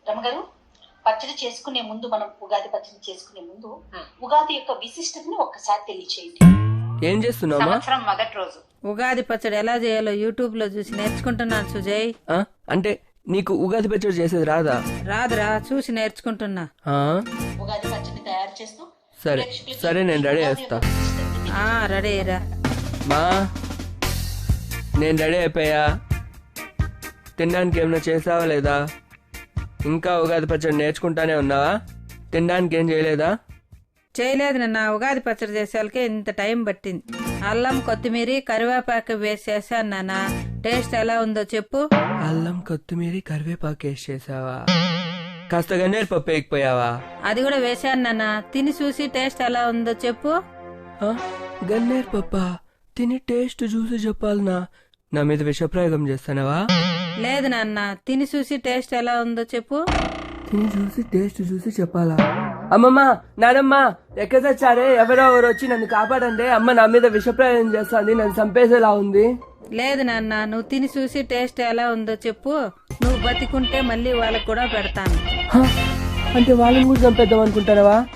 రమగారు, పచ్చడి చేసుకునే ముందు మనం ఉగాది పచ్చడి చేసుకునే ముందు ఉగాది యొక్క విశిష్టతని ఒక్కసారి తెలియచేయండి. ఏం చేస్తున్నావు? సంవత్సరం మొదటి రోజు ఉగాది పచ్చడి ఎలా చేయాలో యూట్యూబ్ లో చూసి నేర్చుకుంటున్నాను సుజయ్. అంటే నీకు ఉగాది పచ్చడి చేసేది రాదా? రాదురా, చూసి నేర్చుకుంటున్నా. ఆ? ఉగాది పచ్చడిని తయారు చేస్తూ సరే సరే, నేను రెడీ చేస్తా. రెడీ రా. మా నేను రెడీ అయిపోయా. తినడానికి ఏమైనా చేసావా లేదా? ఇంకా ఉగాది పచ్చడి నేర్చుకుంటానే ఉన్నావా? తినడానికి ఏం చేయలేదా? చేయలేదు నాన్న, ఉగాది పచ్చడి చేసేవాళ్ళకి ఇంత టైం పట్టింది. అల్లం, కొత్తిమీర, కరివేపాకు వేసి చేశాను నాన్న. టేస్ట్ ఎలా ఉందో చెప్పు. అల్లం, కొత్తిమీర, కరివేపాకు వేసి చేసావా? కాస్త గన్నేరు పప్పు వేయకపోయావా? అది కూడా వేశాను నాన్న. తిని చూసి టేస్ట్ ఎలా ఉందో చెప్పు. గన్నేరు పప్ప తిని టేస్ట్ చూసి చెప్పాలనా? నా మీద విషప్రయోగం చేస్తానవా? లేదు నాన్న, తిని చూసి టేస్ట్ ఎలా ఉందో చెప్పు. తిని చూసి టేస్ట్ చూసి చెప్పాలా? అమ్మమ్మ, నానమ్మ, ఎక్కడ తెచ్చారే? ఎవరో వచ్చి నన్ను కాపాడండి. అమ్మ నా మీద విషప్రయోగం చేస్తాంది, నన్ను చంపేసేలా ఉంది. లేదు నాన్న, నువ్వు తిని చూసి టేస్ట్ ఎలా ఉందో చెప్పు. నువ్వు బతికుంటే మళ్ళీ వాళ్ళకు కూడా పెడతాను. అంటే వాళ్ళని కూడా చంపేద్దాం అనుకుంటానవా?